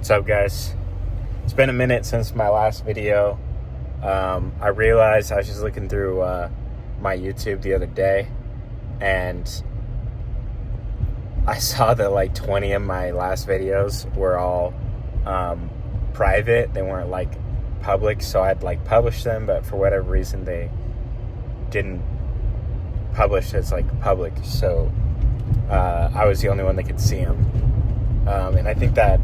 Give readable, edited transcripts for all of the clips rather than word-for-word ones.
What's up, guys? It's been a minute since my last video. I realized I was just looking through my YouTube the other day, and I saw that like 20 of my last videos were all private. They weren't like public, so I'd like published them, but for whatever reason they didn't publish as like public, so I was the only one that could see them, and I think that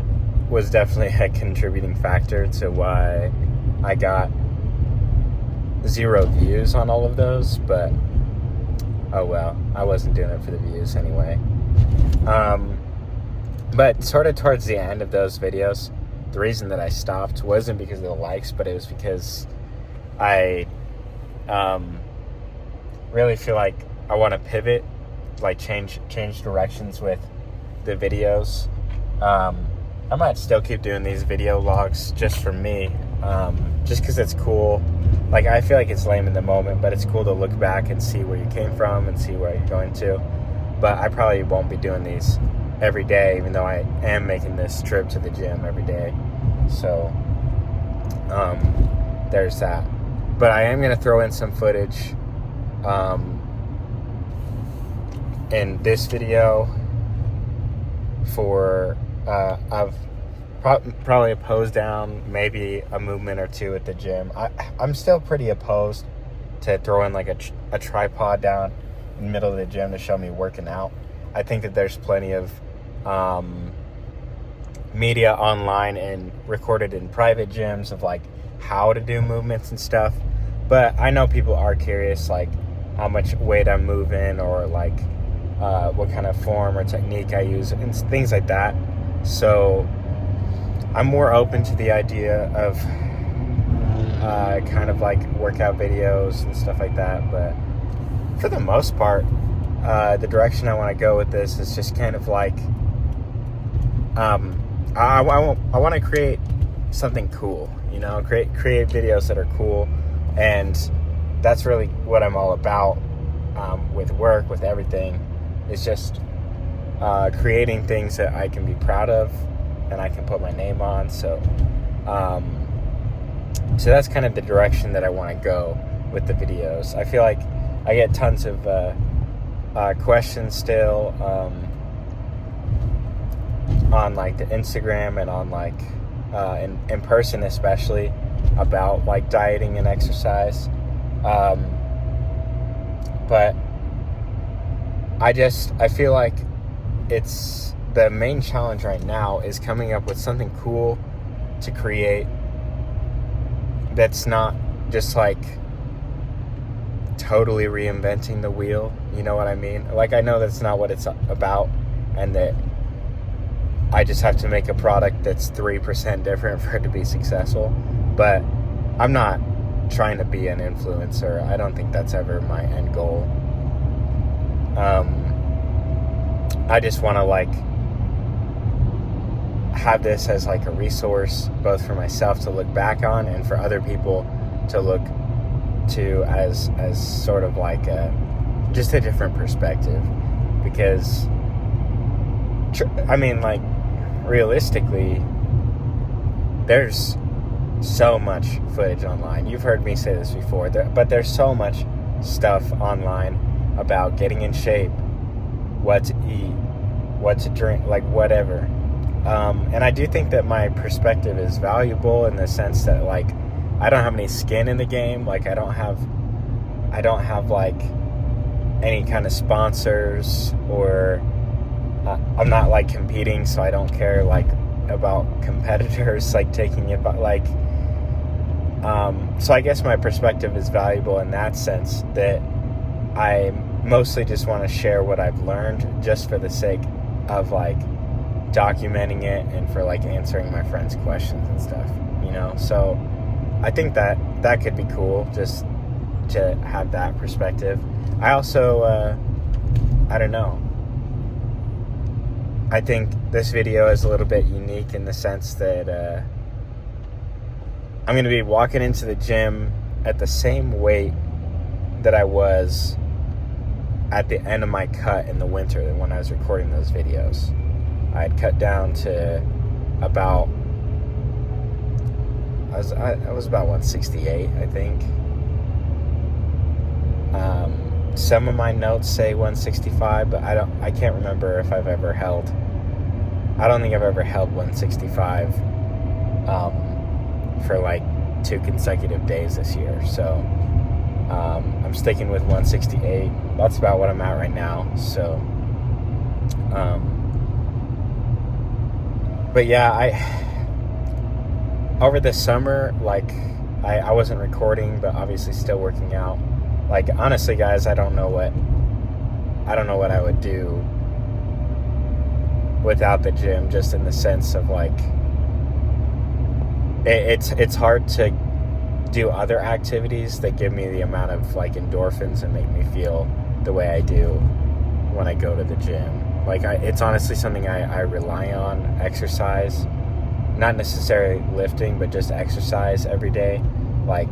was definitely a contributing factor to why I got 0 views on all of those, but oh well, I wasn't doing it for the views anyway. But sort of towards the end of those videos, the reason that I stopped wasn't because of the likes, but it was because I really feel like I want to pivot, like change directions with the videos. I might still keep doing these video logs just for me, just because it's cool. Like, I feel like it's lame in the moment, but it's cool to look back and see where you came from and see where you're going to. But I probably won't be doing these every day, even though I am making this trip to the gym every day. So, there's that. But I am going to throw in some footage in this video for of probably a pose down, maybe a movement or two at the gym. I'm still pretty opposed to throwing like a tripod down in the middle of the gym to show me working out. I think that there's plenty of media online and recorded in private gyms of like how to do movements and stuff, but I know people are curious, like how much weight I'm moving, or like what kind of form or technique I use and things like that. So I'm more open to the idea of kind of like workout videos and stuff like that. But for the most part, the direction I want to go with this is just kind of like I want to create something cool, you know, create videos that are cool, and that's really what I'm all about with work, with everything. It's just creating things that I can be proud of and I can put my name on. So that's kind of the direction that I want to go with the videos. I feel like I get tons of questions still on like the Instagram and on like in person especially about like dieting and exercise. But I feel like it's the main challenge right now is coming up with something cool to create that's not just like totally reinventing the wheel. You know what I mean? Like, I know that's not what it's about, and that I just have to make a product that's 3% different for it to be successful. But I'm not trying to be an influencer. I don't think that's ever my end goal. I just want to like have this as like a resource, both for myself to look back on and for other people to look to as sort of like just a different perspective. Because I mean, like, realistically, there's so much footage online. You've heard me say this before, but there's so much stuff online about getting in shape, what to eat, what to drink, like whatever. And I do think that my perspective is valuable in the sense that like I don't have any skin in the game. Like I don't have like any kind of sponsors, or I'm not like competing, so I don't care like about competitors like taking it, but like so I guess my perspective is valuable in that sense, that I mostly just want to share what I've learned just for the sake of like documenting it and for like answering my friends' questions and stuff, you know. So I think that could be cool, just to have that perspective. I also I don't know, I think this video is a little bit unique in the sense that I'm going to be walking into the gym at the same weight that I was at the end of my cut in the winter when I was recording those videos. I had cut down to about I was about 168, I think. Some of my notes say 165, but I can't remember if I've ever held. I don't think I've ever held 165 for like 2 consecutive days this year. So I'm sticking with 168. That's about what I'm at right now. So, but yeah, over the summer, like I wasn't recording, but obviously still working out. Like, honestly, guys, I don't know what I would do without the gym, just in the sense of like it's hard to do other activities that give me the amount of like endorphins and make me feel the way I do when I go to the gym. Like, it's honestly something I rely on. Exercise, not necessarily lifting, but just exercise every day. Like,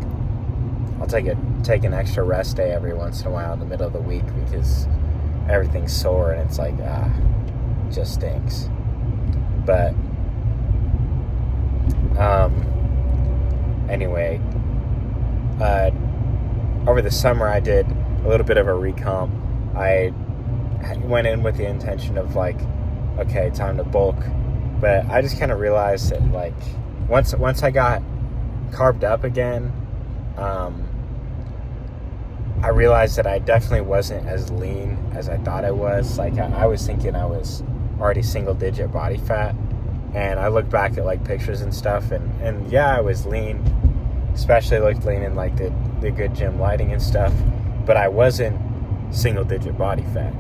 I'll take an extra rest day every once in a while in the middle of the week because everything's sore and it's like, it just stinks. But anyway, over the summer I did a little bit of a recomp. I went in with the intention of like, okay, time to bulk, but I just kind of realized that like once I got carved up again, I realized that I definitely wasn't as lean as I thought I was. Like, I was thinking I was already single digit body fat, and I looked back at like pictures and stuff, and yeah, I was lean, especially looked lean in like the good gym lighting and stuff, but I wasn't single digit body fat.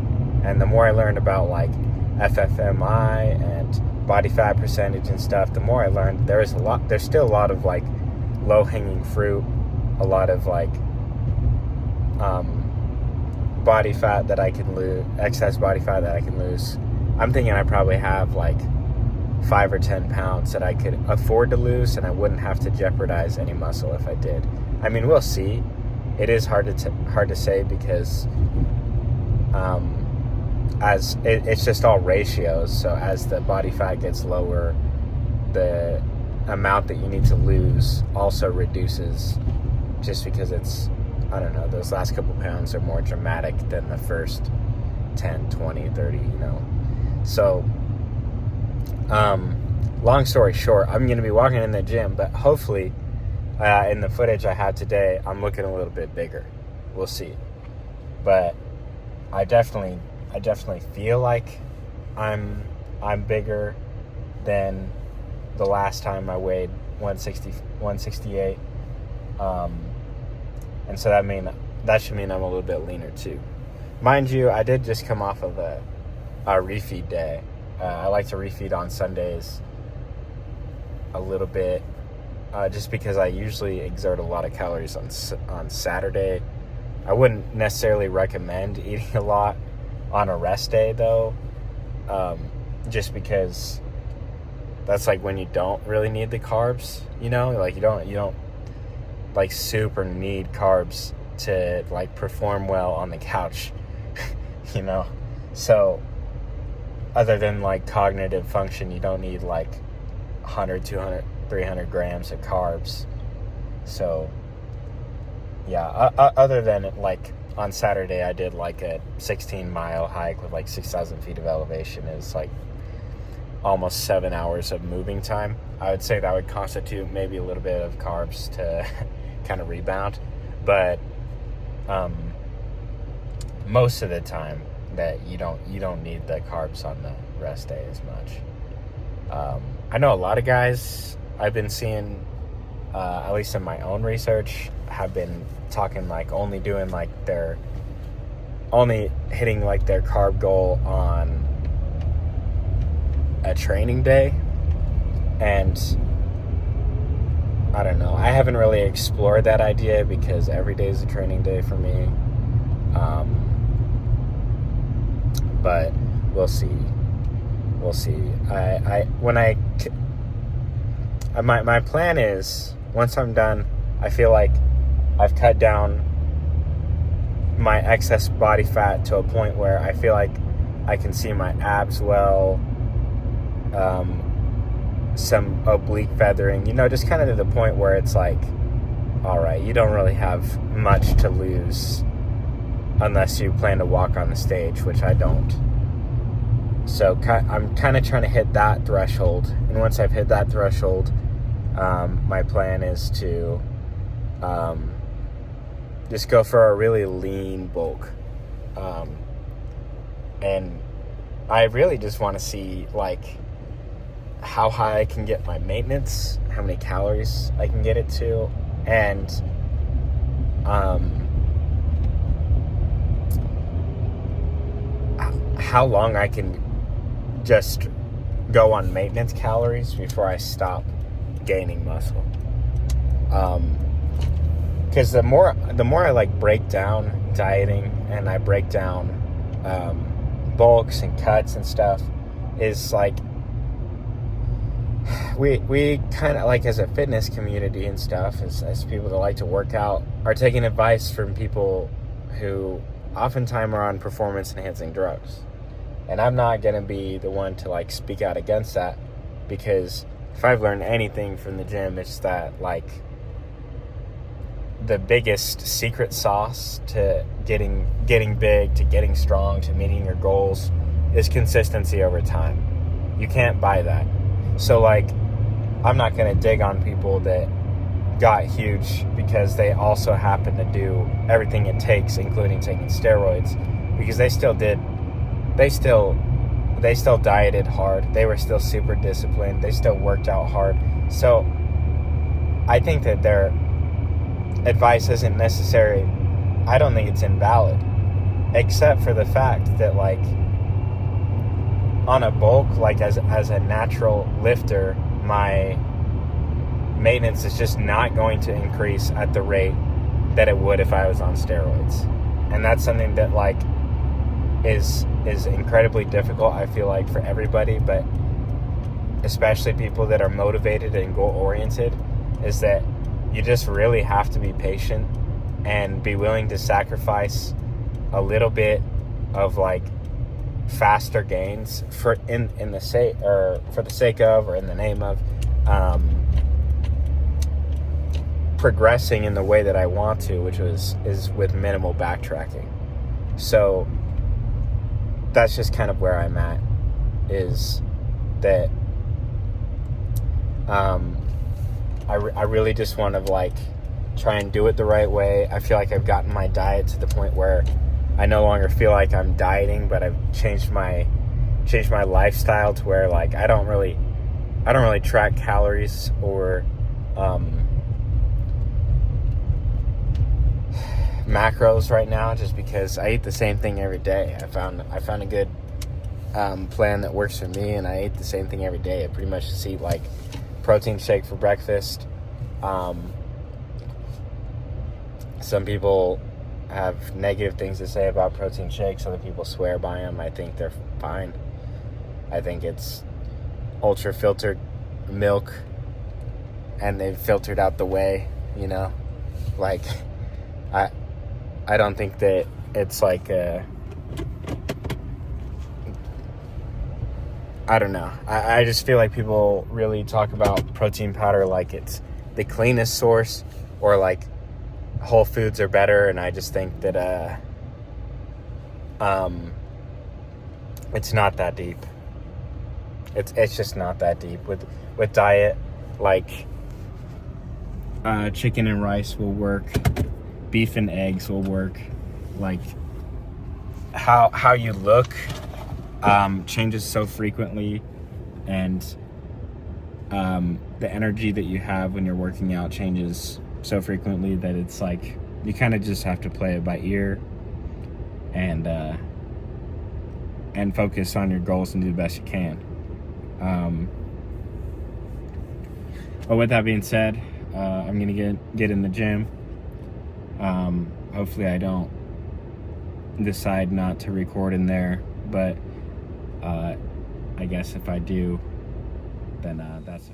And the more I learned about like FFMI and body fat percentage and stuff, the more I learned there's still a lot of like low hanging fruit, a lot of like body fat that I can lose, excess body fat that I can lose. I'm thinking I probably have like 5 or 10 pounds that I could afford to lose, and I wouldn't have to jeopardize any muscle if I did. I mean, we'll see. It is hard to say because it's just all ratios. So as the body fat gets lower, the amount that you need to lose also reduces, just because it's, I don't know, those last couple pounds are more dramatic than the first 10, 20, 30, you know. So, long story short, I'm going to be walking in the gym, but hopefully in the footage I had today, I'm looking a little bit bigger. We'll see. But I definitely feel like I'm bigger than the last time I weighed 168. And so that should mean I'm a little bit leaner too. Mind you, I did just come off of a refeed day. I like to refeed on Sundays a little bit, just because I usually exert a lot of calories on Saturday. I wouldn't necessarily recommend eating a lot on a rest day though, just because that's like when you don't really need the carbs, you know, like you don't like super need carbs to like perform well on the couch, you know. So other than like cognitive function, you don't need like 100, 200, 300 grams of carbs. So yeah, other than like on Saturday I did like a 16-mile hike with like 6,000 feet of elevation. It's like almost 7 hours of moving time. I would say that would constitute maybe a little bit of carbs to kind of rebound, but most of the time that you don't need the carbs on the rest day as much. I know a lot of guys I've been seeing, at least in my own research, have been talking like only hitting like their carb goal on a training day. And I don't know, I haven't really explored that idea because every day is a training day for me. But we'll see. My plan is, once I'm done, I feel like I've cut down my excess body fat to a point where I feel like I can see my abs well. some oblique feathering, just kind of to the point where it's like, all right, you don't really have much to lose unless you plan to walk on the stage, which I don't. So I'm kind of trying to hit that threshold. And once I've hit that threshold, my plan is to just go for a really lean bulk. And I really just want to see, like, how high I can get my maintenance, how many calories I can get it to, and how long I can just go on maintenance calories before I stop gaining muscle. Because the more I like break down dieting and I break down bulks and cuts and stuff, is like we kind of, like, as a fitness community and stuff, as people that like to work out, are taking advice from people who oftentimes are on performance enhancing drugs. And I'm not going to be the one to, like, speak out against that, because if I've learned anything from the gym, it's that, like, the biggest secret sauce to getting big, to getting strong, to meeting your goals is consistency over time. You can't buy that. So, like, I'm not going to dig on people that got huge because they also happen to do everything it takes, including taking steroids, because they still dieted hard. They were still super disciplined. They still worked out hard. So I think that their advice isn't necessary. I don't think it's invalid, except for the fact that, like, on a bulk, like, as a natural lifter, my maintenance is just not going to increase at the rate that it would if I was on steroids. And that's something that, like, is incredibly difficult, I feel like, for everybody, but especially people that are motivated and goal-oriented, is that you just really have to be patient and be willing to sacrifice a little bit of, like, faster gains for the sake of, or in the name of progressing in the way that I want to, which is with minimal backtracking. So that's just kind of where I'm at, is that I really just want to, like, try and do it the right way. I feel like I've gotten my diet to the point where I no longer feel like I'm dieting, but I've changed my lifestyle to where, like, I don't really track calories or macros right now, just because I eat the same thing every day. I found a good plan that works for me, and I eat the same thing every day. I pretty much just eat, like, protein shake for breakfast. Some people have negative things to say about protein shakes. Other people swear by them. I think they're fine. I think it's ultra filtered milk, and they've filtered out the whey, like, I don't think that it's like I don't know. I just feel like people really talk about protein powder like it's the cleanest source, or like Whole Foods are better, and I just think that it's not that deep. It's just not that deep with diet. Like, chicken and rice will work, beef and eggs will work. Like, how you look changes so frequently, and the energy that you have when you're working out changes so frequently that it's like you kind of just have to play it by ear and focus on your goals and do the best you can. But with that being said, I'm gonna get in the gym. Hopefully I don't decide not to record in there, but I guess if I do, then that's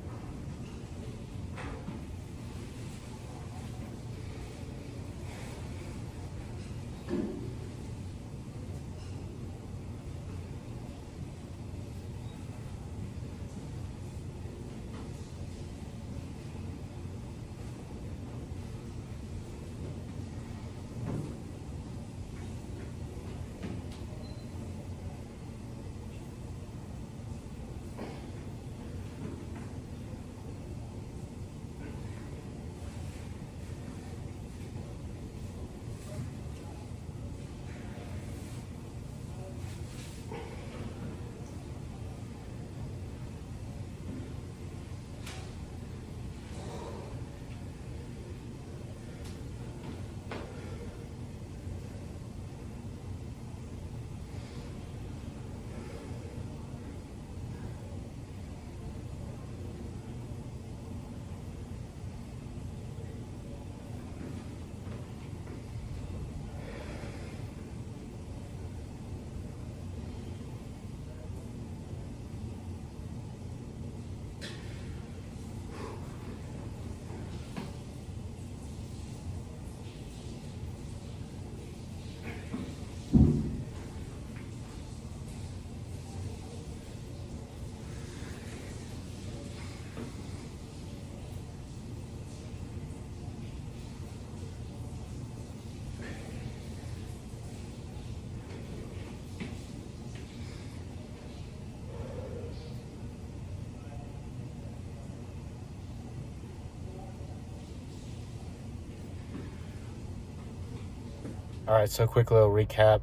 All right, so quick little recap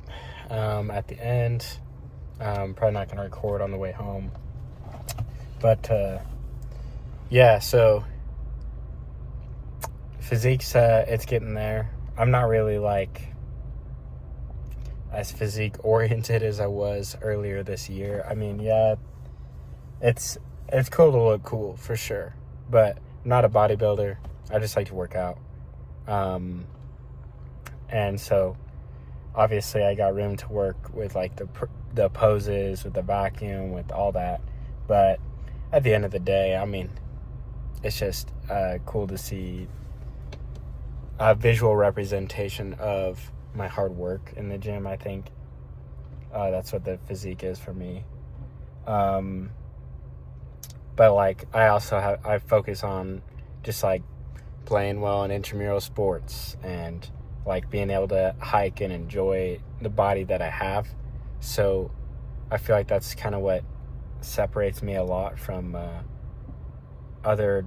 at the end. Probably not going to record on the way home. But, yeah, so physique's, it's getting there. I'm not really, like, as physique-oriented as I was earlier this year. I mean, yeah, it's cool to look cool, for sure. But I'm not a bodybuilder. I just like to work out. And so, obviously, I got room to work with, like, the poses, with the vacuum, with all that. But at the end of the day, I mean, it's just cool to see a visual representation of my hard work in the gym, I think. That's what the physique is for me. But, like, I focus on just, like, playing well in intramural sports and, like, being able to hike and enjoy the body that I have. So I feel like that's kind of what separates me a lot from other,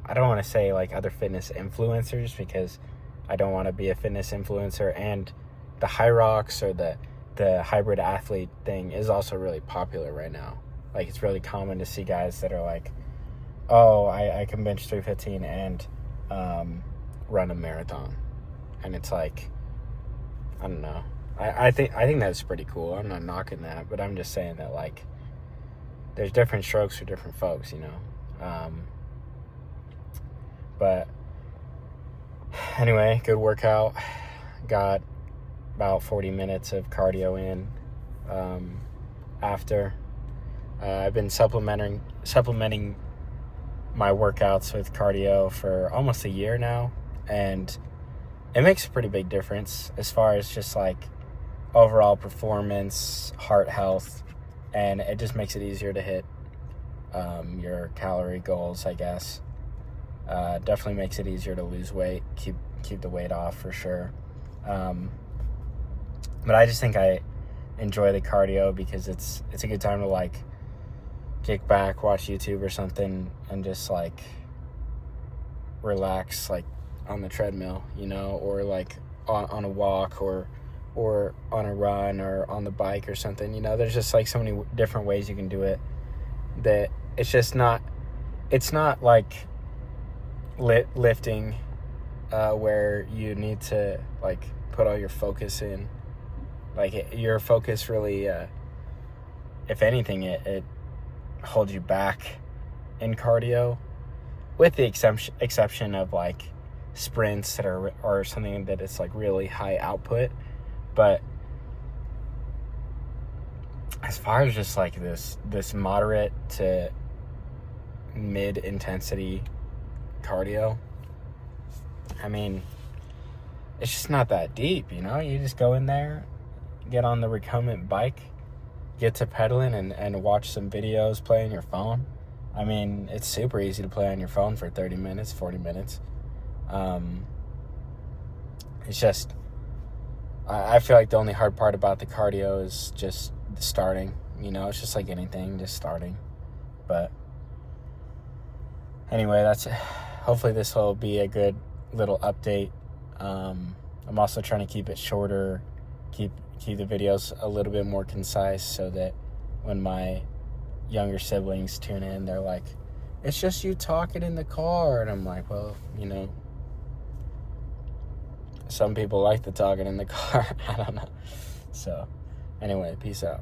I don't want to say, like, other fitness influencers, because I don't want to be a fitness influencer. And the High Rocks or the hybrid athlete thing is also really popular right now. Like, it's really common to see guys that are like, oh, I can bench 315 and run a marathon. And it's like, I don't know. I think that's pretty cool. I'm not knocking that, but I'm just saying that, like, there's different strokes for different folks, you know. But anyway, good workout. Got about 40 minutes of cardio in after. I've been supplementing my workouts with cardio for almost a year now, and it makes a pretty big difference as far as just, like, overall performance, heart health, and it just makes it easier to hit your calorie goals, I guess. Definitely makes it easier to lose weight, keep the weight off for sure. But I just think I enjoy the cardio because it's a good time to, like, kick back, watch YouTube or something, and just, like, relax, like, on the treadmill, you know, or, like, on a walk or on a run or on the bike or something, you know. There's just, like, so many different ways you can do it that it's not like lifting where you need to, like, put all your focus in. Like, your focus really, if anything, it holds you back in cardio, with the exception of, like, sprints that are something that it's, like, really high output. But as far as just, like, this moderate to mid intensity cardio, I mean, it's just not that deep, you know. You just go in there, get on the recumbent bike, get to pedaling, and watch some videos, play on your phone. I mean, it's super easy to play on your phone for 30 minutes, 40 minutes. It's just, I feel like the only hard part about the cardio is just starting, you know. It's just like anything, just starting. But anyway, hopefully this will be a good little update. I'm also trying to keep it shorter, keep the videos a little bit more concise, so that when my younger siblings tune in, they're like, it's just you talking in the car. And I'm like, well, you know, some people like the talking in the car. I don't know. So anyway, peace out.